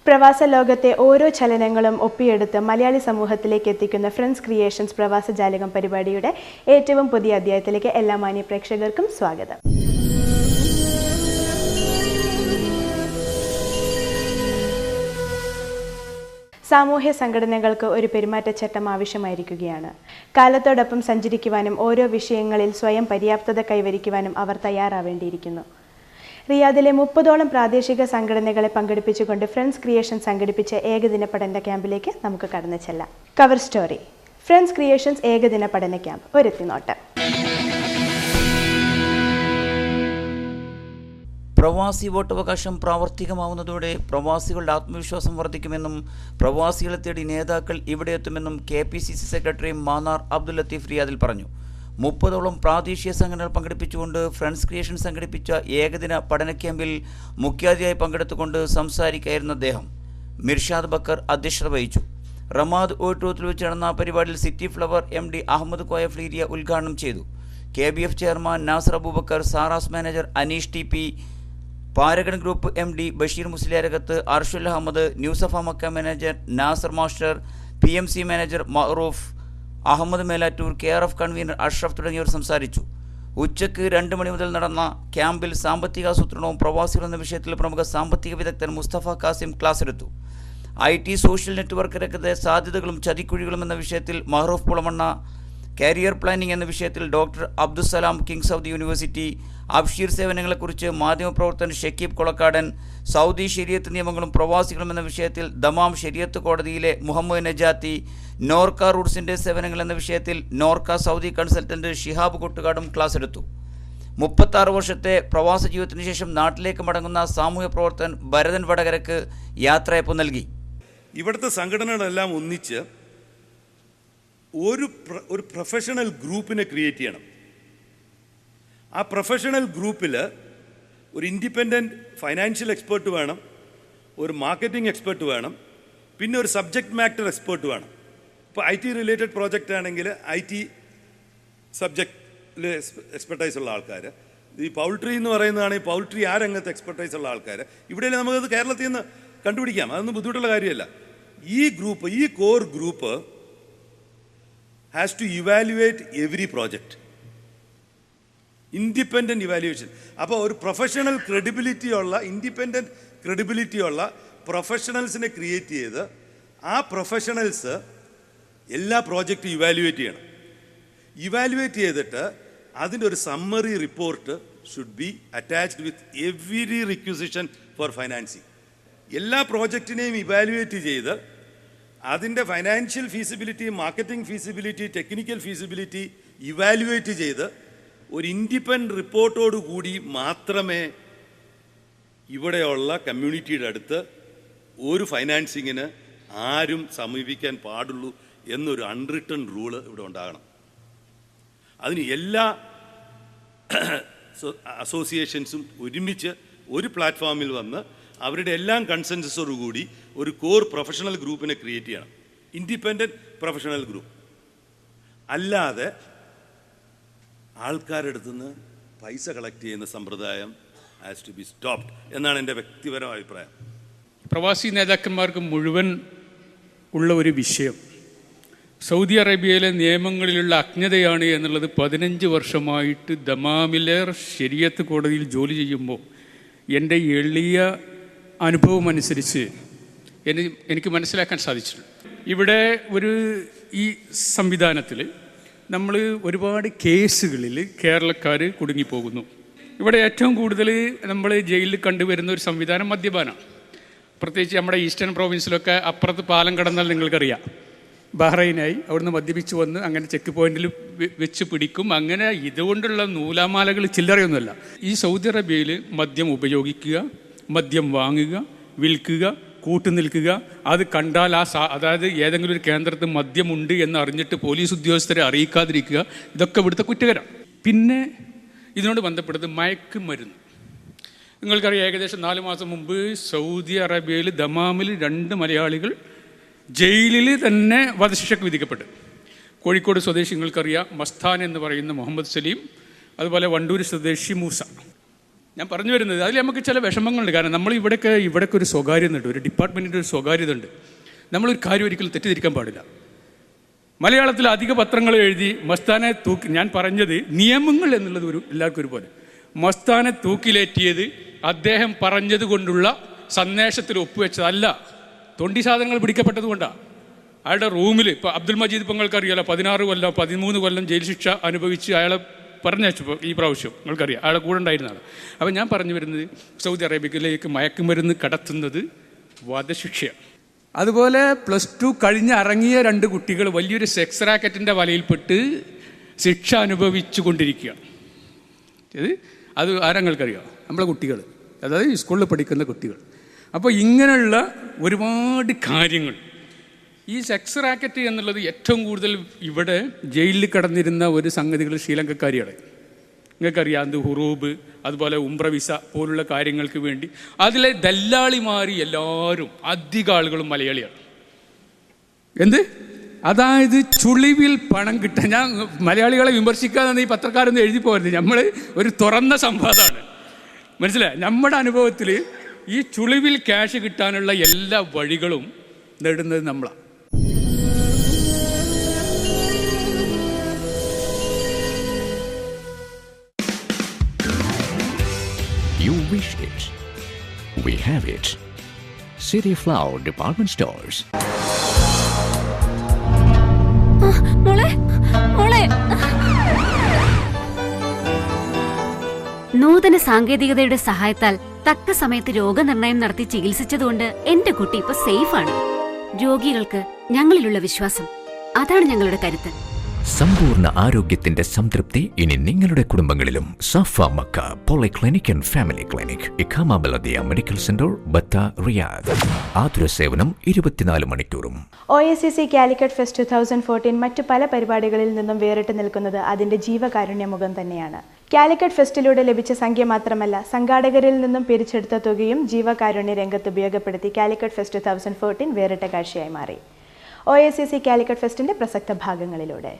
പ്രവാസ ലോകത്തെ ഓരോ ചലനങ്ങളും ഒപ്പിയെടുത്ത് മലയാളി സമൂഹത്തിലേക്ക് എത്തിക്കുന്ന ഫ്രണ്ട്സ് ക്രിയേഷൻസ് പ്രവാസ ജാലകം പരിപാടിയുടെ ഏറ്റവും പുതിയ അധ്യായത്തിലേക്ക് എല്ലാ മാന്യ പ്രേക്ഷകർക്കും സ്വാഗതം. സാമൂഹ്യ സംഘടനകൾക്ക് ഒരു പെരുമാറ്റച്ചട്ടം ആവശ്യമായിരിക്കുകയാണ്. കാലത്തോടൊപ്പം സഞ്ചരിക്കുവാനും ഓരോ വിഷയങ്ങളിൽ സ്വയം പര്യാപ്തത കൈവരിക്കുവാനും അവർ തയ്യാറാവേണ്ടിയിരിക്കുന്നു. റിയാദിലെ 30ഓളം പ്രാദേശിക സംഘടനകളെ പങ്കെടുപ്പിച്ചുകൊണ്ട് ഫ്രണ്ട്സ് ക്രിയേഷൻ സംഘടിപ്പിച്ച ഏകദിന പഠന ക്യാമ്പിലേക്ക് നമുക്ക് കടന്നു ചെല്ലാം. കവർ സ്റ്റോറി: ഫ്രണ്ട്സ് ക്രിയേഷൻസ് ഏകദിന പഠന ക്യാമ്പ് ഒരെത്തിനോട്ടം. പ്രവാസി വോട്ടവകാശം പ്രാവർത്തികമാവുന്നതോടെ പ്രവാസികളുടെ ആത്മവിശ്വാസം വർദ്ധിക്കുമെന്നും പ്രവാസികളെ തേടി നേതാക്കൾ ഇവിടെ എത്തുമെന്നും KPCC സെക്രട്ടറി മാന്നാർ അബ്ദുൽ ലത്തീഫ് റിയാദിൽ പറഞ്ഞു. 30ഓളം പ്രാദേശിക സംഘടനകൾ പങ്കെടുപ്പിച്ചുകൊണ്ട് ഫ്രണ്ട്സ് ക്രിയേഷൻ സംഘടിപ്പിച്ച ഏകദിന പഠന ക്യാമ്പിൽ മുഖ്യാതിഥിയായി പങ്കെടുത്തുകൊണ്ട് സംസാരിക്കുകയായിരുന്നു അദ്ദേഹം. മിർഷാദ് ബക്കർ അധ്യക്ഷത വഹിച്ചു. റമാദ് ഓഡിറ്റോറിയത്തിൽ വെച്ച് നടന്ന പരിപാടിയിൽ city flower MD Ahmed Koya ഫ്ലീരിയ ഉദ്ഘാടനം ചെയ്തു. KBF ചെയർമാൻ നാസർ അബൂബക്കർ, സാറാസ് manager Aneesh TP, Paragon group MD Basheer Musliyarakath, Arshul Ahmed, new Safa Makkah manager Nasar master, PMC manager Maaroof, Ahmed Melattur, KRF convener Ashraf തുടങ്ങിയവർ സംസാരിച്ചു. ഉച്ചയ്ക്ക് 2 മണി മുതൽ നടന്ന ക്യാമ്പിൽ സാമ്പത്തികാസൂത്രണവും പ്രവാസികൾ എന്ന വിഷയത്തിൽ പ്രമുഖ സാമ്പത്തിക വിദഗ്ധൻ മുസ്തഫ കാസിം ക്ലാസ് എടുത്തു. IT സോഷ്യൽ നെറ്റ്വർക്ക് രംഗത്തെ സാധ്യതകളും ചതിക്കുഴികളും എന്ന വിഷയത്തിൽ മഹറൂഫ് പുളമണ്ണ, കരിയർ പ്ലാനിംഗ് എന്ന വിഷയത്തിൽ doctor Abdussalam Kings of the university, Absher സേവനങ്ങളെക്കുറിച്ച് മാധ്യമപ്രവർത്തകൻ ഷക്കീബ് കൊളക്കാടൻ, സൗദി ശരിയത്ത് നിയമങ്ങളും പ്രവാസികളും എന്ന വിഷയത്തിൽ ദമാം ശരിയത്ത് കോടതിയിലെ മുഹമ്മദ് നജാത്തി, നോർക്ക റൂട്ട്സിൻ്റെ സേവനങ്ങൾ എന്ന വിഷയത്തിൽ നോർക്ക സൗദി കൺസൾട്ടൻറ്റ് ഷിഹാബ് കൊട്ടുകാടും ക്ലാസ് എടുത്തു. 36 വർഷത്തെ പ്രവാസ ജീവിതത്തിന് ശേഷം നാട്ടിലേക്ക് മടങ്ങുന്ന സാമൂഹ്യ പ്രവർത്തകൻ ഭരതൻ വടകരക്ക് യാത്രയപ്പ് നൽകി. ഇവിടുത്തെ സംഘടനകളെല്ലാം ഒന്നിച്ച് ഒരു പ്രൊഫഷണൽ ഗ്രൂപ്പിനെ ക്രിയേറ്റ് ചെയ്യണം. ആ പ്രൊഫഷണൽ ഗ്രൂപ്പിൽ ഒരു ഇൻഡിപെൻഡൻറ്റ് ഫൈനാൻഷ്യൽ എക്സ്പേർട്ട് വേണം, ഒരു മാർക്കറ്റിംഗ് എക്സ്പേർട്ട് വേണം, പിന്നെ ഒരു സബ്ജക്റ്റ് മാറ്റർ എക്സ്പേർട്ട് വേണം. ഇപ്പോൾ IT റിലേറ്റഡ് പ്രോജക്റ്റ് ആണെങ്കിൽ IT സബ്ജക്റ്റിൽ എക്സ്പെർട്ടൈസ് ഉള്ള ആൾക്കാർ, ഈ പൗൾട്രി എന്ന് പറയുന്നതാണെങ്കിൽ പൗൾട്രി ആ രംഗത്ത് എക്സ്പെർട്ടൈസ് ഉള്ള ആൾക്കാർ. ഇവിടെ നമുക്കത് കേരളത്തിൽ നിന്ന് കണ്ടുപിടിക്കാം, അതൊന്നും ബുദ്ധിമുട്ടുള്ള കാര്യമല്ല. ഈ core group has to evaluate every project. Independent evaluation. അപ്പോൾ ഒരു പ്രൊഫഷണൽ ഇൻഡിപെൻഡൻറ്റ് ക്രെഡിബിലിറ്റി ഉള്ള പ്രൊഫഷണൽസിനെ ക്രിയേറ്റ് ചെയ്ത് ആ പ്രൊഫഷണൽസ് എല്ലാ പ്രോജക്റ്റും ഇവാലുവേറ്റ് ചെയ്യണം. ഇവാലുവേറ്റ് ചെയ്തിട്ട് അതിൻ്റെ ഒരു summary report should be attached with every requisition for financing. എല്ലാ പ്രോജക്റ്റിനെയും ഇവാലുവേറ്റ് ചെയ്ത് അതിൻ്റെ financial feasibility, marketing feasibility, technical feasibility evaluate ചെയ്ത് ഒരു ഇൻഡിപെൻഡൻറ്റ് റിപ്പോർട്ടോടുകൂടി മാത്രമേ ഇവിടെയുള്ള കമ്മ്യൂണിറ്റിയുടെ അടുത്ത് ഒരു ഫൈനാൻസിങ്ങിന് ആരും സമീപിക്കാൻ പാടുള്ളൂ എന്നൊരു അൺറിട്ടൺ റൂള് ഇവിടെ ഉണ്ടാകണം. അതിന് എല്ലാ അസോസിയേഷൻസും ഒരുമിച്ച് ഒരു പ്ലാറ്റ്ഫോമിൽ വന്ന് അവരുടെ എല്ലാം കൺസെൻസസോടുകൂടി ഒരു കോർ പ്രൊഫഷണൽ ഗ്രൂപ്പിനെ ക്രിയേറ്റ് ചെയ്യണം. Independent professional group. അല്ലാതെ ആൾക്കാരുടെ അടുത്തുനിന്ന് പൈസ കളക്ട് ചെയ്യുന്ന സമ്പ്രദായം ഹാസ് ടു ബി സ്റ്റോപ്ഡ് എന്നാണ് എൻ്റെ വ്യക്തിപരമായ അഭിപ്രായം. പ്രവാസി നേതാക്കന്മാർക്ക് മുഴുവൻ ഉള്ള ഒരു വിഷയം സൗദി അറേബ്യയിലെ നിയമങ്ങളിലുള്ള അജ്ഞതയാണ് എന്നുള്ളത് 15 വർഷമായിട്ട് ദമാമിലെ ശരിയത്ത് കോടതിയിൽ ജോലി ചെയ്യുമ്പോൾ എൻ്റെ എളിയ അനുഭവം അനുസരിച്ച് എനിക്ക് മനസ്സിലാക്കാൻ സാധിച്ചിട്ടുണ്ട്. ഇവിടെ ഈ സംവിധാനത്തിൽ നമ്മൾ ഒരുപാട് കേസുകളിൽ കേരളക്കാർ കുടുങ്ങിപ്പോകുന്നു. ഇവിടെ ഏറ്റവും കൂടുതൽ നമ്മൾ ജയിലിൽ കണ്ടുവരുന്ന ഒരു സംവിധാനം മദ്യപാനമാണ്. പ്രത്യേകിച്ച് നമ്മുടെ ഈസ്റ്റേൺ പ്രോവിൻസിലൊക്കെ അപ്പുറത്ത് പാലം കടന്നാൽ നിങ്ങൾക്കറിയാം, ബഹ്റൈനായി അവിടുന്ന് മദ്യപിച്ച് വന്ന് അങ്ങനെ ചെക്ക് പോയിന്റിൽ വെച്ച് പിടിക്കും. അങ്ങനെ ഇതുകൊണ്ടുള്ള നൂലാമാലകൾ ചില്ലറയൊന്നുമല്ല. ഈ സൗദി അറേബ്യയിൽ മദ്യം ഉപയോഗിക്കുക, മദ്യം വാങ്ങുക, വിൽക്കുക, കൂട്ടുനിൽക്കുക, അത് കണ്ടാൽ അതായത് ഏതെങ്കിലും ഒരു കേന്ദ്രത്തിൽ മദ്യമുണ്ട് എന്ന് അറിഞ്ഞിട്ട് പോലീസ് ഉദ്യോഗസ്ഥരെ അറിയിക്കാതിരിക്കുക, ഇതൊക്കെ ഇവിടുത്തെ കുറ്റകരമാണ്. പിന്നെ ഇതിനോട് ബന്ധപ്പെട്ടത് മയക്കുമരുന്ന്. നിങ്ങൾക്കറിയാം, ഏകദേശം 4 മാസം മുമ്പ് സൗദി അറേബ്യയിൽ ദമാമിൽ 2 മലയാളികൾ ജയിലിൽ തന്നെ വധശിക്ഷയ്ക്ക് വിധിക്കപ്പെട്ടു. കോഴിക്കോട് സ്വദേശി നിങ്ങൾക്കറിയാം മസ്താൻ എന്ന് പറയുന്ന മുഹമ്മദ് സലീം, അതുപോലെ വണ്ടൂർ സ്വദേശി മൂസ. ഞാൻ പറഞ്ഞു വരുന്നത് അതിൽ നമുക്ക് ചില വിഷമങ്ങളുണ്ട്. കാരണം നമ്മൾ ഇവിടെയൊക്കെ ഒരു സ്വകാര്യത ഉണ്ട്, ഒരു ഡിപ്പാർട്ട്മെൻറ്റിൻ്റെ ഒരു സ്വകാര്യത ഉണ്ട്. നമ്മളൊരു കാര്യം ഒരിക്കലും തെറ്റിദ്ധരിക്കാൻ പാടില്ല. മലയാളത്തിൽ അധിക പത്രങ്ങൾ എഴുതി മസ്താനെ ഞാൻ പറഞ്ഞത് നിയമങ്ങൾ എന്നുള്ളത് എല്ലാവർക്കും ഒരുപോലെ. മസ്താനെ തൂക്കിലേറ്റിയത് അദ്ദേഹം പറഞ്ഞത് കൊണ്ടുള്ള സന്ദേശത്തിൽ ഒപ്പുവെച്ചതല്ല, തൊണ്ടി സാധനങ്ങൾ പിടിക്കപ്പെട്ടത് കൊണ്ടാണ്. അയാളുടെ റൂമിൽ ഇപ്പോൾ അബ്ദുൽ മജീദ് ഇപ്പോൾ നിങ്ങൾക്കറിയാലോ 16 കൊല്ലം 13 കൊല്ലം ജയിൽ ശിക്ഷ അനുഭവിച്ച് അയാളെ പറഞ്ഞയച്ചു ഈ പ്രാവശ്യം, നിങ്ങൾക്കറിയാം, അയാളെ കൂടെ ഉണ്ടായിരുന്നതാണ്. അപ്പം ഞാൻ പറഞ്ഞു വരുന്നത് സൗദി അറേബ്യയിലേക്ക് മയക്കുമരുന്ന് കടത്തുന്നത് വധശിക്ഷയാണ്. അതുപോലെ +2 കഴിഞ്ഞ് ഇറങ്ങിയ 2 കുട്ടികൾ വലിയൊരു സെക്സ് റാക്കറ്റിൻ്റെ വലയിൽപ്പെട്ട് ശിക്ഷ അനുഭവിച്ചു കൊണ്ടിരിക്കുകയാണ്. അത് ആരങ്ങൾക്കറിയാം? നമ്മളെ കുട്ടികൾ, അതായത് സ്കൂളിൽ പഠിക്കുന്ന കുട്ടികൾ. അപ്പോൾ ഇങ്ങനെയുള്ള ഒരുപാട് കാര്യങ്ങൾ, ഈ സെക്സ് റാക്കറ്റ് എന്നുള്ളത് ഏറ്റവും കൂടുതൽ ഇവിടെ ജയിലിൽ കിടന്നിരുന്ന ഒരു സംഗതികൾ ശ്രീലങ്കക്കാരിയാണ്. നിങ്ങൾക്കറിയാം, അത് ഹുറൂബ്, അതുപോലെ ഉംറ വിസ പോലുള്ള കാര്യങ്ങൾക്ക് വേണ്ടി അതിലെ ദല്ലാളിമാരി എല്ലാവരും അധിക ആളുകളും മലയാളിയാണ്. അതായത് ചുളിവിൽ പണം കിട്ടാൻ. ഞാൻ മലയാളികളെ വിമർശിക്കാതെ ഈ പത്രക്കാരൊന്നും എഴുതി പോകരുത്, നമ്മൾ ഒരു തുറന്ന സംവാദമാണ്, മനസ്സിലായി? നമ്മുടെ അനുഭവത്തിൽ ഈ ചുളിവിൽ ക്യാഷ് കിട്ടാനുള്ള എല്ലാ വഴികളും നേടുന്നത് നമ്മളാണ്. You wish it. We have it. City Flower Department Stores. നൂതന സാങ്കേതികതയുടെ സഹായത്താൽ തക്ക സമയത്ത് രോഗനിർണയം നടത്തി ചികിത്സിച്ചതുകൊണ്ട് എന്റെ കുട്ടി ഇപ്പൊ സേഫാണ്. രോഗികൾക്ക് ഞങ്ങളിലുള്ള വിശ്വാസം, അതാണ് ഞങ്ങളുടെ കരുത്ത്. സമ്പൂർണ്ണ ആരോഗ്യത്തിന്റെ സംതൃപ്തി ഇനി നിങ്ങളുടെ കുടുംബങ്ങളിലും. Safa Makkah polyclinic and family clinic, ഇഖാമ Baladiya medical centre, Batha, Riyadh. ആതുര സേവനം 24 മണിക്കൂറും. OACC കാലിക്കറ്റ് ഫെസ്റ്റ് 2014 മറ്റു പല പരിപാടികളിൽ നിന്നും വേറിട്ട് നിൽക്കുന്നത് അതിന്റെ ജീവകാരുണ്യ മുഖം തന്നെയാണ്. കാലിക്കറ്റ് ഫെസ്റ്റിലൂടെ ലഭിച്ച സംഖ്യ മാത്രമല്ല, സംഘാടകരിൽ നിന്നും പിരിച്ചെടുത്ത തുകയും ജീവകാരുണ്യ രംഗത്ത് ഉപയോഗപ്പെടുത്തി കാലിക്കറ്റ് ഫെസ്റ്റ് 2014 വേറിട്ട കാഴ്ചയായി മാറി. OACC കാലിക്കറ്റ് ഫെസ്റ്റിന്റെ പ്രസക്ത ഭാഗങ്ങളിലൂടെ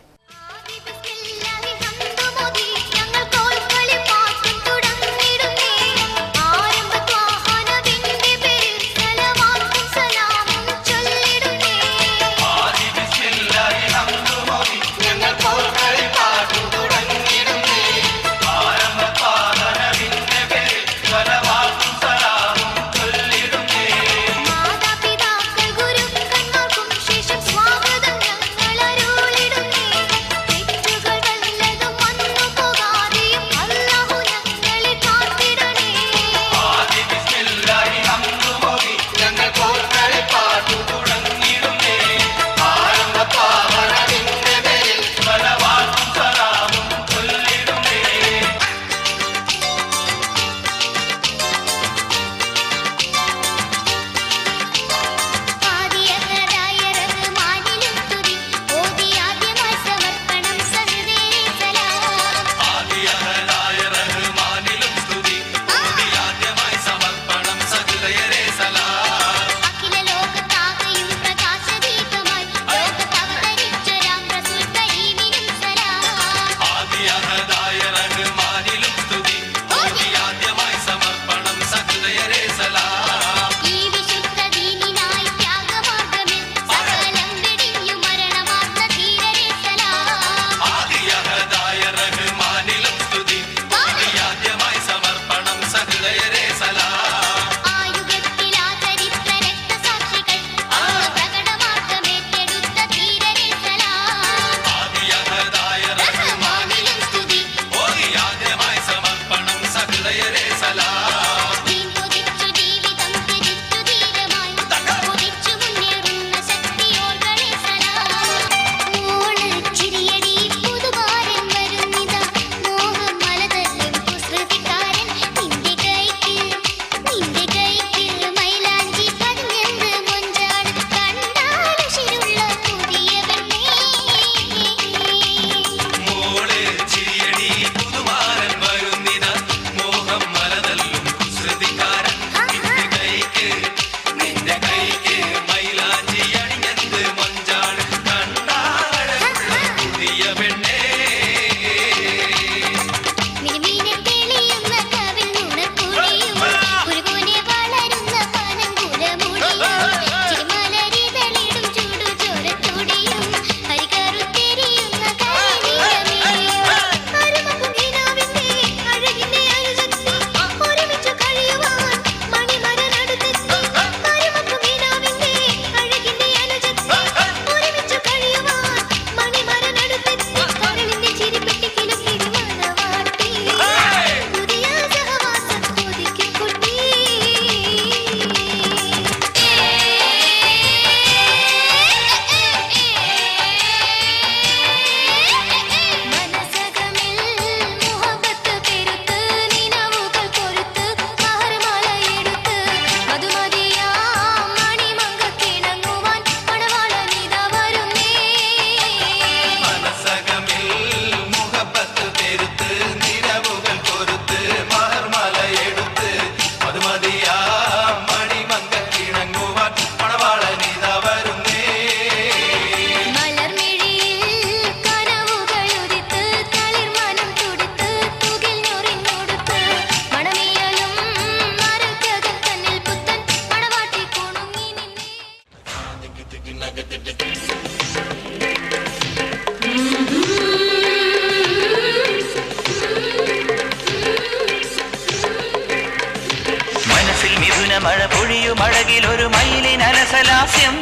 മനസ്സിൽ മിഥുന മഴ പൊഴിയുമഴകിലൊരു മയിലിനലസലാസ്യം,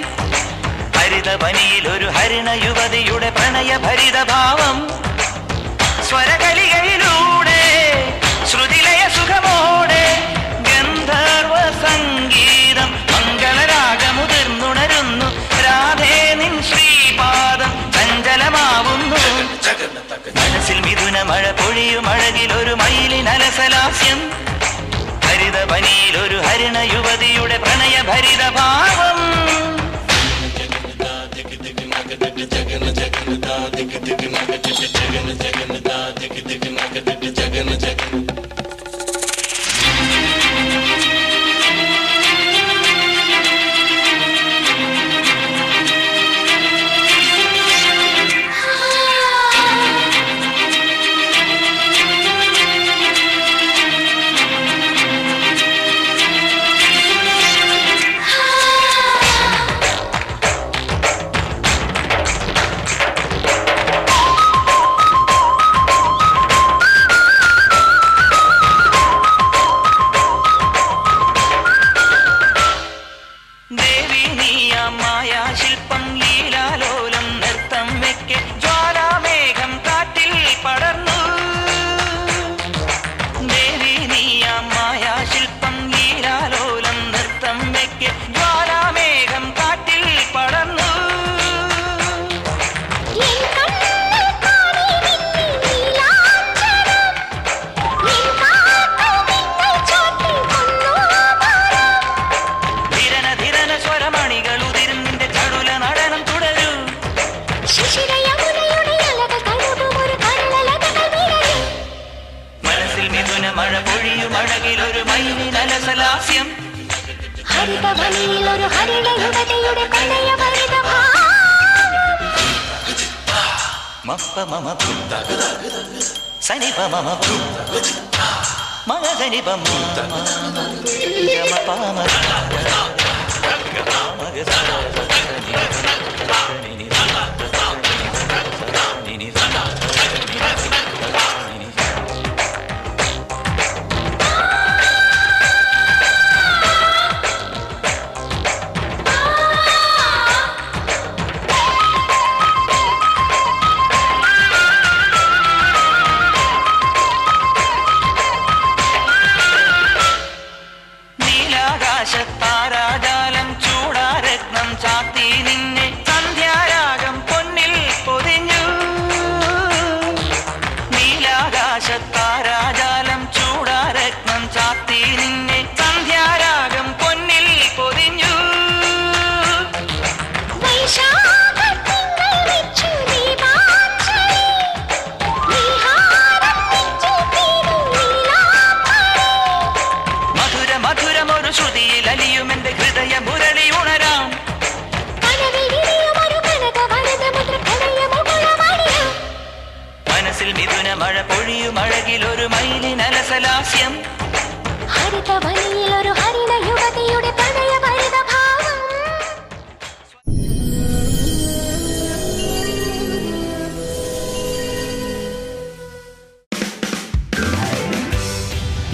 ഹരിതവനിയിലൊരു ഹരിണ യുവതിയുടെ പ്രണയഭരിതഭാവം, സ്വരകലികയിലൂടെ ശ്രുതിലയ സുഖമോടെ ഗന്ധർവ സംഗീതം മംഗളരാഗമുതിർന്നുണരുന്നു, രാധേ നിൻ ശ്രീപാദം ചഞ്ചലമാവുന്നു. മനസ്സിൽ മിഥുന മഴ പൊഴിയുമഴകിലൊരു മയിലിനലസലാസ്യം, ഹരിതവനിയിലൊരു ഹരിണ യുവതിയുടെ പ്രണയഭരിതഭാവം.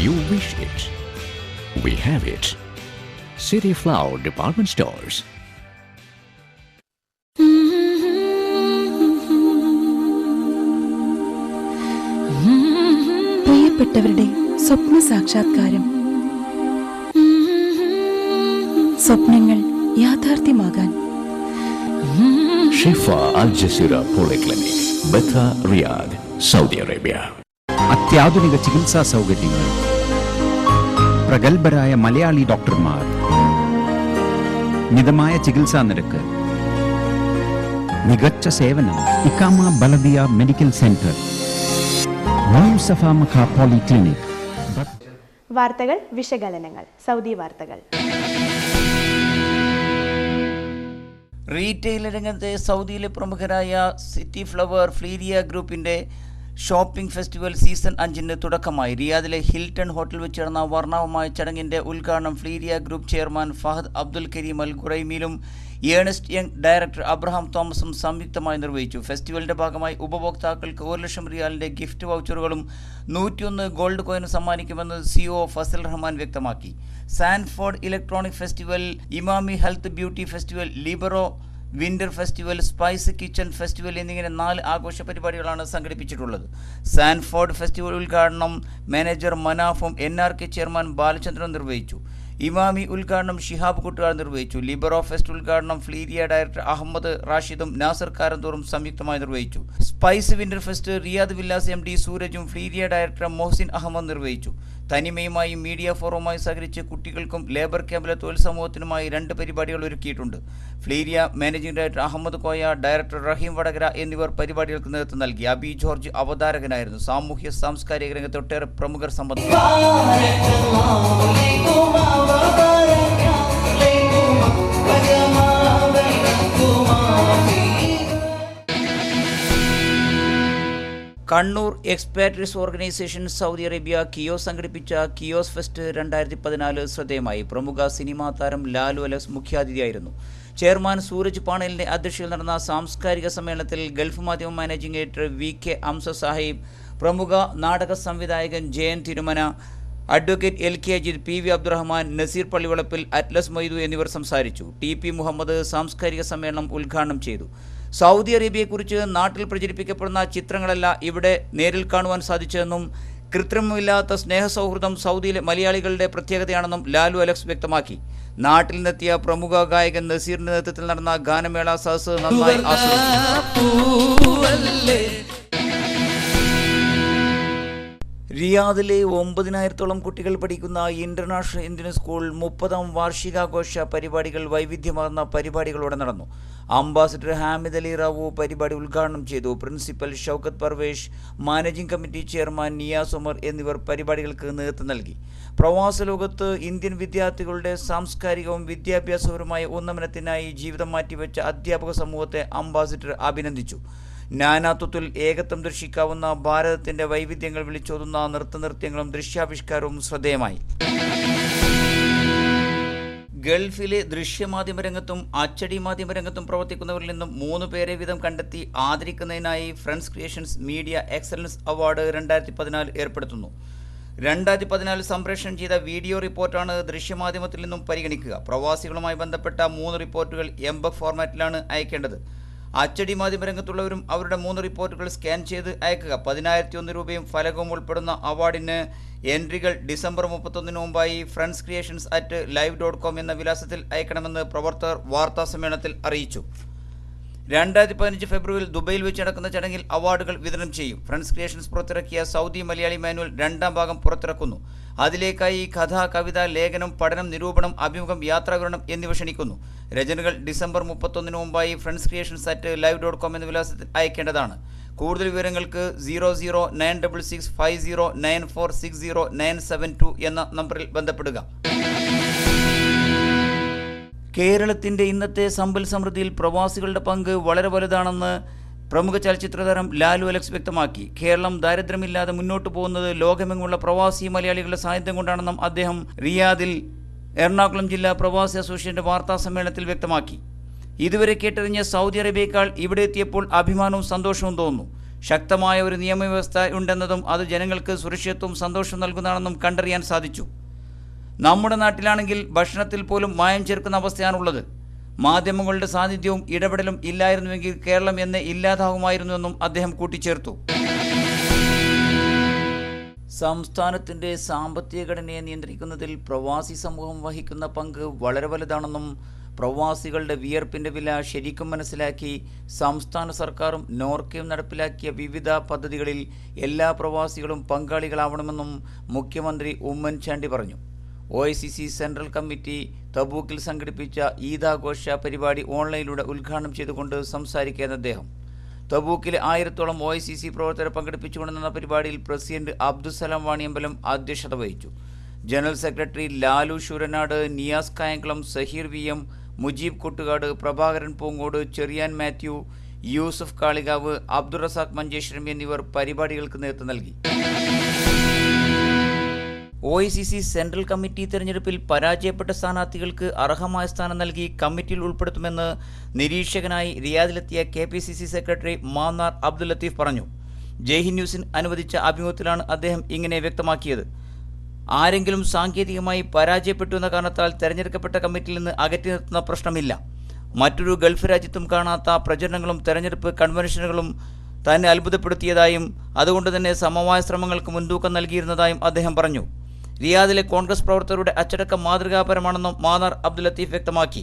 You wish it. We have it. City Flower Department Stores. പ്രിയപ്പെട്ടവരുടെ സ്വപ്ന സാക്ഷാത്കാരം, സ്വപ്നങ്ങൾ യാഥാർത്ഥ്യമാകാൻ Shifa Al Jazeera polyclinic, Batha, Riyadh, Saudi Arabia. അത്യാധുനിക ചികിത്സാ സൗകര്യങ്ങൾ, പ്രഗത്ഭരായ മലയാളി ഡോക്ടർമാർ, മിതമായ ചികിത്സാ നിരക്ക്, മികച്ച സേവനം. ഇക്കാമ ബലദിയ മെഡിക്കൽ സെന്റർ, സഫ മഖ പോളിക്ലിനിക്. വാർത്തകൾ വിശകലനങ്ങൾ. സൗദി വാർത്തകൾ. റീറ്റെയിൽ രംഗത്തെ സൗദിയിലെ പ്രമുഖരായ സിറ്റി ഫ്ലവർ ഫ്ലീരിയ ഗ്രൂപ്പിൻ്റെ ഷോപ്പിംഗ് ഫെസ്റ്റിവൽ സീസൺ 5 തുടക്കമായി. റിയാദിലെ ഹിൽട്ടൺ ഹോട്ടൽ വെച്ച് ചേർന്ന വർണ്ണാഭമായ ചടങ്ങിൻ്റെ ഉദ്ഘാടനം ഫ്ലീരിയ group chairman Fahad Abdul Kareem Al ഖുറൈമിലും ഏണസ്റ്റ് യങ്, ഡയറക്ടർ അബ്രഹാം തോമസും സംയുക്തമായി നിർവഹിച്ചു. ഫെസ്റ്റിവലിന്റെ ഭാഗമായി ഉപഭോക്താക്കൾക്ക് 1 ലക്ഷം റിയാലിന്റെ ഗിഫ്റ്റ് വൗച്ചറുകളും 101 ഗോൾഡ് കോയിനും സമ്മാനിക്കുമെന്ന് CEO ഫസൽ റഹ്മാൻ വ്യക്തമാക്കി. Sanford electronic festival, Emami health beauty festival, Libero winter festival, spice kitchen festival എന്നിങ്ങനെ 4 ആഘോഷ പരിപാടികളാണ് സംഘടിപ്പിച്ചിട്ടുള്ളത്. സാൻഫോർഡ് ഫെസ്റ്റിവൽ ഉദ്ഘാടനം മാനേജർ മനാഫും NRK ചെയർമാൻ ബാലചന്ദ്രനും നിർവഹിച്ചു. ഇമാമി ഉദ്ഘാടനം ഷിഹാബ് കുട്ടുകാർ നിർവഹിച്ചു. ലിബറോ ഫെസ്റ്റ് ഉദ്ഘാടനം ഫ്ലീരിയ ഡയറക്ടർ അഹമ്മദ് റാഷിദും നാസർ കാരന്തൂറും സംയുക്തമായി നിർവഹിച്ചു. Spice winter fest Riyadh villas MD സൂരജും ഫ്ലീരിയ ഡയറക്ടർ മൊഹസിൻ അഹമ്മദ് നിർവഹിച്ചു. തനിമയുമായി മീഡിയ ഫോറവുമായി സഹകരിച്ച് കുട്ടികൾക്കും ലേബർ ക്യാമ്പിലെ തൊഴിൽ സമൂഹത്തിനുമായി 2 പരിപാടികൾ ഒരുക്കിയിട്ടുണ്ട്. ഫ്ലീരിയ managing director Ahmed Koya, director Raheem Vadakara എന്നിവർ പരിപാടികൾക്ക് നേതൃത്വം നൽകി. അബി ജോർജ് അവതാരകനായിരുന്നു. സാമൂഹ്യ സാംസ്കാരിക രംഗത്ത് ഒട്ടേറെ പ്രമുഖർ സംബന്ധിച്ചു. Kannur expatriates organisation Saudi Arabia KEOS സംഘടിപ്പിച്ച കിയോസ് ഫെസ്റ്റ് 2014 ശ്രദ്ധേയമായി. പ്രമുഖ സിനിമാ താരം ലാലു അലക്സ് മുഖ്യാതിഥിയായിരുന്നു. ചെയർമാൻ സൂരജ് പാണലിന്റെ അധ്യക്ഷതയിൽ നടന്ന സാംസ്കാരിക സമ്മേളനത്തിൽ ഗൾഫ് മാധ്യമ managing editor VK Amsa Sahib, പ്രമുഖ നാടക സംവിധായകൻ Jayan Thirumana, advocate LK Ajith, PV Abdurahman, Nazeer Pallivalappil, Atlas Moidu എന്നിവർ സംസാരിച്ചു. TP മുഹമ്മദ് സാംസ്കാരിക സമ്മേളനം ഉദ്ഘാടനം ചെയ്തു. സൗദി അറേബ്യയെക്കുറിച്ച് നാട്ടിൽ പ്രചരിപ്പിക്കപ്പെടുന്ന ചിത്രങ്ങളല്ല ഇവിടെ നേരിൽ കാണുവാൻ സാധിച്ചതെന്നും കൃത്രിമമില്ലാത്ത സ്നേഹസൗഹൃദം സൗദിയിലെ മലയാളികളുടെ പ്രത്യേകതയാണെന്നും ലാലു അലക്സ് വ്യക്തമാക്കി. നാട്ടിൽ നിന്നെത്തിയ പ്രമുഖ ഗായകൻ നസീറിന്റെ നേതൃത്വത്തിൽ നടന്ന ഗാനമേള സദസ് നന്നായി ആസ്വദിച്ചു. റിയാദിലെ 9,000-ഓളം കുട്ടികൾ പഠിക്കുന്ന ഇന്റർനാഷണൽ ഇന്ത്യൻ സ്കൂൾ 30ാം വാർഷികാഘോഷ പരിപാടികൾ വൈവിധ്യമാർന്ന പരിപാടികളോടെ നടന്നു. അംബാസിഡർ ഹാമിദ് അലി റാവു പരിപാടി ഉദ്ഘാടനം ചെയ്തു. Principal Shoukath Parvesh, managing committee chairman Niyas Umar എന്നിവർ പരിപാടികൾക്ക് നേതൃത്വം നൽകി. പ്രവാസ ലോകത്ത് ഇന്ത്യൻ വിദ്യാർത്ഥികളുടെ സാംസ്കാരികവും വിദ്യാഭ്യാസപരമായ ഉന്നമനത്തിനായി ജീവിതം മാറ്റിവെച്ച അധ്യാപക സമൂഹത്തെ അംബാസിഡർ അഭിനന്ദിച്ചു. നാനാത്വത്തിൽ ഏകത്വം ദർശിക്കാവുന്ന ഭാരതത്തിന്റെ വൈവിധ്യങ്ങൾ വിളിച്ചോതുന്ന നൃത്തനൃത്യങ്ങളും ദൃശ്യാവിഷ്കാരവും ശ്രദ്ധേയമായി. ഗൾഫിലെ ദൃശ്യമാധ്യമരംഗത്തും അച്ചടി മാധ്യമരംഗത്തും പ്രവർത്തിക്കുന്നവരിൽ നിന്നും 3 പേരെ വീതം കണ്ടെത്തി ആദരിക്കുന്നതിനായി friends creations media excellence award 2014 ഏർപ്പെടുത്തുന്നു. 2014 സംപ്രേഷണം ചെയ്ത വീഡിയോ റിപ്പോർട്ടാണ് ദൃശ്യമാധ്യമത്തിൽ നിന്നും പരിഗണിക്കുക. പ്രവാസികളുമായി ബന്ധപ്പെട്ട 3 റിപ്പോർട്ടുകൾ MBEC ഫോർമാറ്റിലാണ് അയക്കേണ്ടത്. അച്ചടി മാധ്യമരംഗത്തുള്ളവരും അവരുടെ 3 റിപ്പോർട്ടുകൾ സ്കാൻ ചെയ്ത് അയക്കുക. 10,001 രൂപയും ഫലകവും ഉൾപ്പെടുന്ന അവാർഡിന് എൻട്രികൾ ഡിസംബർ 31 മുമ്പായി friendscreations@live.com എന്ന വിലാസത്തിൽ അയക്കണമെന്ന് പ്രവർത്തകർ വാർത്താ സമ്മേളനത്തിൽ അറിയിച്ചു. 2015 ഫെബ്രുവരിയിൽ ദുബൈയിൽ വെച്ച് നടക്കുന്ന ചടങ്ങിൽ അവാർഡുകൾ വിതരണം ചെയ്യും. ഫ്രണ്ട്സ് ക്രിയേഷൻസ് പുറത്തിറക്കിയ സൗദി മലയാളി മാനുവൽ 2ാം ഭാഗം പുറത്തിറക്കുന്നു. അതിലേക്കായി കഥ, കവിത, ലേഖനം, പഠനം, നിരൂപണം, അഭിമുഖം, യാത്രാവിവരണം എന്നിവ ക്ഷണിക്കുന്നു. രചനകൾ ഡിസംബർ 31 മുമ്പായി friendscreations@live.com എന്ന വിലാസത്തിൽ അയക്കേണ്ടതാണ്. കൂടുതൽ വിവരങ്ങൾക്ക് 0096509460 എന്ന നമ്പറിൽ ബന്ധപ്പെടുക. കേരളത്തിൻ്റെ ഇന്നത്തെ സമ്പൽ സമൃദ്ധിയിൽ പ്രവാസികളുടെ പങ്ക് വളരെ വലുതാണെന്ന് പ്രമുഖ ചലച്ചിത്രതാരം ലാലു അലക്സ് വ്യക്തമാക്കി. കേരളം ദാരിദ്ര്യമില്ലാതെ മുന്നോട്ട് പോകുന്നത് ലോകമെങ്ങുമുള്ള പ്രവാസി മലയാളികളുടെ സാന്നിധ്യം കൊണ്ടാണെന്നും അദ്ദേഹം റിയാദിൽ എറണാകുളം ജില്ലാ പ്രവാസി അസോസിയേഷന്റെ വാർത്താ സമ്മേളനത്തിൽ വ്യക്തമാക്കി. ഇതുവരെ കേട്ടറിഞ്ഞ സൗദി അറേബ്യയേക്കാൾ ഇവിടെ എത്തിയപ്പോൾ അഭിമാനവും സന്തോഷവും തോന്നുന്നു. ശക്തമായ ഒരു നിയമവ്യവസ്ഥ ഉണ്ടെന്നതും അത് ജനങ്ങൾക്ക് സുരക്ഷിതത്വവും സന്തോഷവും നൽകുന്നതാണെന്നും കണ്ടറിയാൻ സാധിച്ചു. നമ്മുടെ നാട്ടിലാണെങ്കിൽ ഭക്ഷണത്തിൽ പോലും മായം ചേർക്കുന്ന അവസ്ഥയാണുള്ളത്. മാധ്യമങ്ങളുടെ സാന്നിധ്യവും ഇടപെടലും ഇല്ലായിരുന്നുവെങ്കിൽ കേരളം എന്നെ ഇല്ലാതാകുമായിരുന്നുവെന്നും അദ്ദേഹം കൂട്ടിച്ചേർത്തു. സംസ്ഥാനത്തിൻ്റെ സാമ്പത്തിക ഘടനയെ നിയന്ത്രിക്കുന്നതിൽ പ്രവാസി സമൂഹം വഹിക്കുന്ന പങ്ക് വളരെ വലുതാണെന്നും പ്രവാസികളുടെ വിയർപ്പിൻ്റെ വില ശരിക്കും മനസ്സിലാക്കി സംസ്ഥാന സർക്കാരും നോർക്കയും നടപ്പിലാക്കിയ വിവിധ പദ്ധതികളിൽ എല്ലാ പ്രവാസികളും പങ്കാളികളാവണമെന്നും മുഖ്യമന്ത്രി ഉമ്മൻചാണ്ടി പറഞ്ഞു. OICC സെൻട്രൽ കമ്മിറ്റി തബൂക്കിൽ സംഘടിപ്പിച്ച ഈദാഘോഷ പരിപാടി ഓൺലൈനിലൂടെ ഉദ്ഘാടനം ചെയ്തുകൊണ്ട് സംസാരിക്കുന്ന അദ്ദേഹം തബൂക്കിലെ 1000-ഓളം OICC പ്രവർത്തകരെ പങ്കെടുപ്പിച്ചുകൊണ്ട് നടന്ന പരിപാടിയിൽ പ്രസിഡന്റ് അബ്ദുസലാം വാണിയമ്പലം അധ്യക്ഷത വഹിച്ചു. General secretary Lalu Sooranad, Niyas Kayamkulam, Saheer VM, Mujeeb Kottukad, Prabhakaran Poonkode, Cherian Mathew, Yusuf Kalikavu, Abdurazak Manjeshwaram എന്നിവർ പരിപാടികൾക്ക് നേതൃത്വം നൽകി. OICC സെൻട്രൽ കമ്മിറ്റി തെരഞ്ഞെടുപ്പിൽ പരാജയപ്പെട്ട സ്ഥാനാർത്ഥികൾക്ക് അർഹമായ സ്ഥാനം നൽകി കമ്മിറ്റിയിൽ ഉൾപ്പെടുത്തുമെന്ന് നിരീക്ഷകനായി റിയാദിലെത്തിയ KPCC സെക്രട്ടറി മാന്നാർ അബ്ദുൽ ലത്തീഫ് പറഞ്ഞു. ജയ്ഹിന്ദ് ന്യൂസിന് അനുവദിച്ച അഭിമുഖത്തിലാണ് അദ്ദേഹം ഇങ്ങനെ വ്യക്തമാക്കിയത്. ആരെങ്കിലും സാങ്കേതികമായി പരാജയപ്പെട്ടു എന്ന കാരണത്താൽ തെരഞ്ഞെടുക്കപ്പെട്ട കമ്മിറ്റിയിൽ നിന്ന് അകറ്റി നിർത്തുന്ന പ്രശ്നമില്ല. മറ്റൊരു ഗൾഫ് രാജ്യത്തും കാണാത്ത പ്രചരണങ്ങളും തെരഞ്ഞെടുപ്പ് കൺവെൻഷനുകളും തന്നെ അത്ഭുതപ്പെടുത്തിയതായും അതുകൊണ്ട് തന്നെ സമവായ ശ്രമങ്ങൾക്ക് മുൻതൂക്കം നൽകിയിരുന്നതായും അദ്ദേഹം പറഞ്ഞു. റിയാദിലെ കോൺഗ്രസ് പ്രവർത്തകരുടെ അച്ചടക്കം മാതൃകാപരമാണെന്നും മാന്നാർ അബ്ദുൽ ലത്തീഫ് വ്യക്തമാക്കി.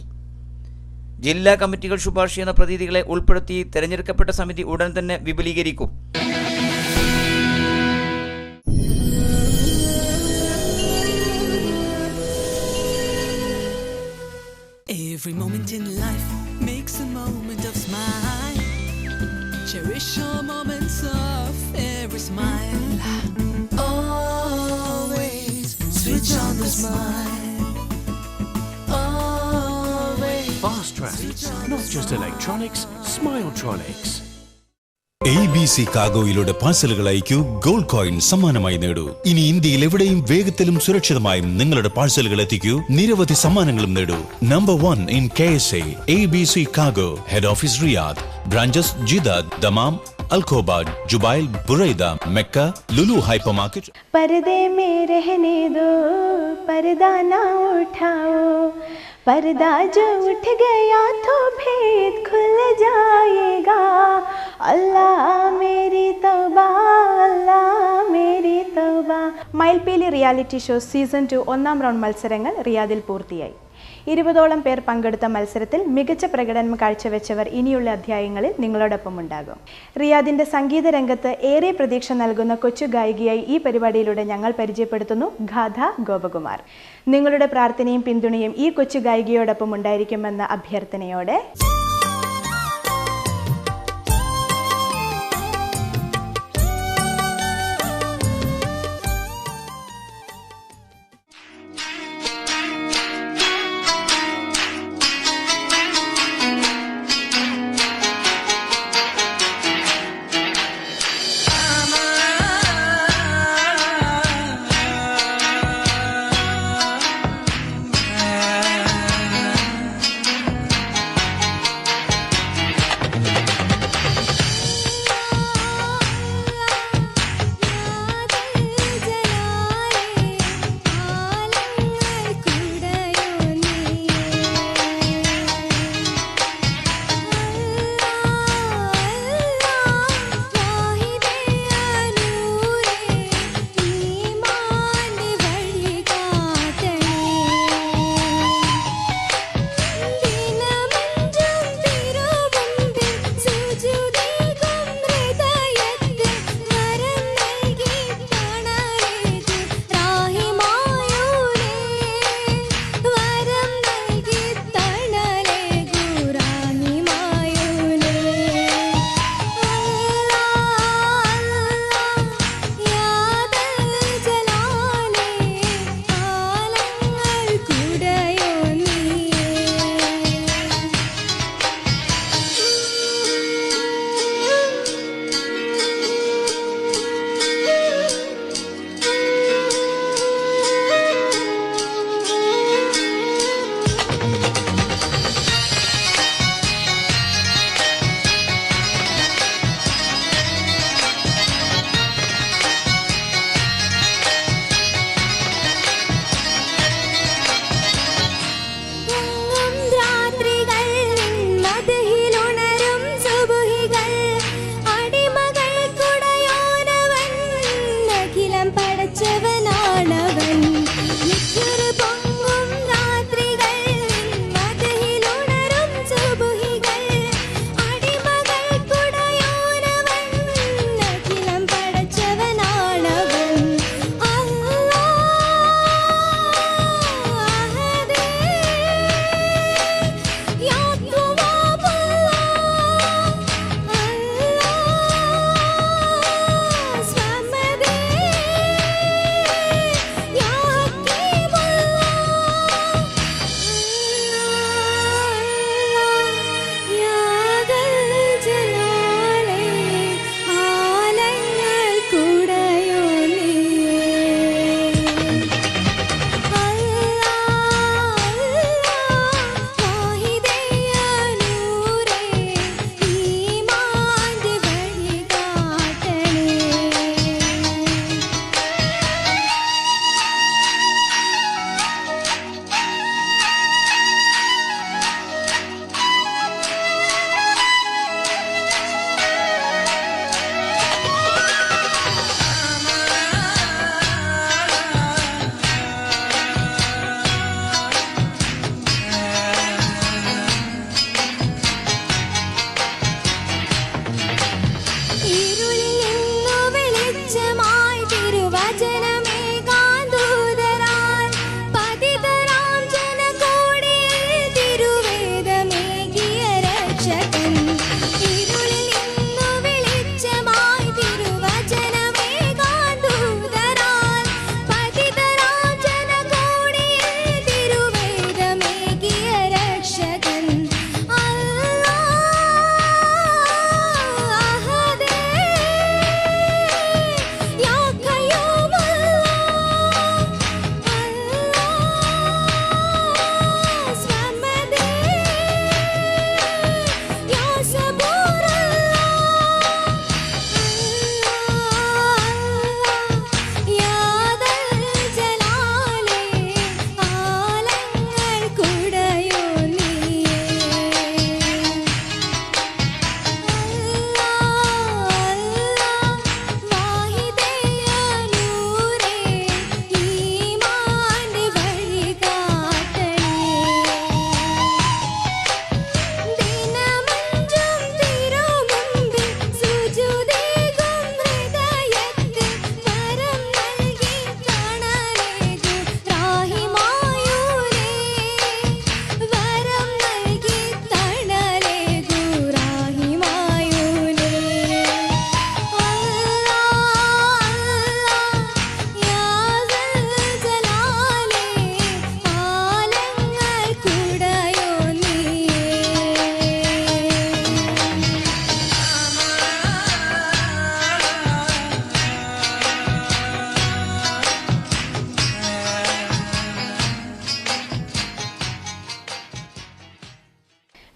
ജില്ലാ കമ്മിറ്റികൾ ശുപാർശ ചെയ്യുന്ന പ്രതിനിധികളെ ഉൾപ്പെടുത്തി തെരഞ്ഞെടുക്കപ്പെട്ട സമിതി ഉടൻ തന്നെ വിപുലീകരിക്കും. Every moment in life makes a moment of smile. Cherish your moments of every smile. Always switch on the smile. Always Fast Track, not just electronics, Smiletronics. ABC കാർഗോയിലൂടെ പാഴ്സലുകൾ അയക്കൂ, ഗോൾഡ് കോയിൻ സമ്മാനമായി നേടൂ. ഇനി ഇന്ത്യയിൽ എവിടെയും വേഗത്തിലും സുരക്ഷിതമായും നിങ്ങളുടെ പാഴ്സലുകൾ എത്തിക്കൂ, നിരവധി സമ്മാനങ്ങളും നേടൂ. Number 1 in KSA, ABC Cargo, Head Office Riyadh, Branches Jeddah, Dammam, Al-Khoba, Jubail, Buraida, Mecca, Lulu Hypermarket. पर्दे में रहने दो, पर्दा ना उठाओ, पर्दा जो उठ गया तो भेद खुल जाएगा. अल्लाह मेरी तौबा, अल्लाह मेरी तौबा. മയിൽപീലി റിയാലിറ്റി ഷോ സീസൺ 2 ഒന്നാം റൗണ്ട് മത്സരങ്ങൾ റിയാദിൽ പൂർത്തിയായി. 20ഓളം പേർ പങ്കെടുത്ത മത്സരത്തിൽ മികച്ച പ്രകടനം കാഴ്ചവെച്ചവർ ഇനിയുള്ള അധ്യായങ്ങളിൽ നിങ്ങളോടൊപ്പം ഉണ്ടാകും. റിയാദിന്റെ സംഗീത രംഗത്ത് ഏറെ പ്രതീക്ഷ നൽകുന്ന കൊച്ചു ഗായികയായി ഈ പരിപാടിയിലൂടെ ഞങ്ങൾ പരിചയപ്പെടുത്തുന്നു ഗാഥ ഗോപകുമാർ. നിങ്ങളുടെ പ്രാർത്ഥനയും പിന്തുണയും ഈ കൊച്ചു ഗായികയോടൊപ്പം ഉണ്ടായിരിക്കുമെന്ന അഭ്യർത്ഥനയോടെ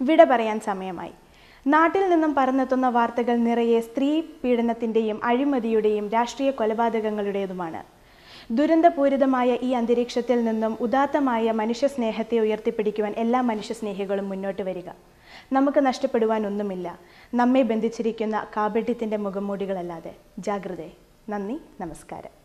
വിട പറയാൻ സമയമായി. നാട്ടിൽ നിന്നും പറന്നെത്തുന്ന വാർത്തകൾ നിറയെ സ്ത്രീ പീഡനത്തിൻ്റെയും അഴിമതിയുടെയും രാഷ്ട്രീയ കൊലപാതകങ്ങളുടേതുമാണ്. ദുരന്തപൂരിതമായ ഈ അന്തരീക്ഷത്തിൽ നിന്നും ഉദാത്തമായ മനുഷ്യസ്നേഹത്തെ ഉയർത്തിപ്പിടിക്കുവാൻ എല്ലാ മനുഷ്യസ്നേഹികളും മുന്നോട്ട് വരിക. നമുക്ക് നഷ്ടപ്പെടുവാൻ ഒന്നുമില്ല, നമ്മെ ബന്ധിച്ചിരിക്കുന്ന കാപട്യത്തിൻ്റെ മുഖംമൂടികളല്ലാതെ. ജാഗ്രതയെ. നന്ദി, നമസ്കാരം.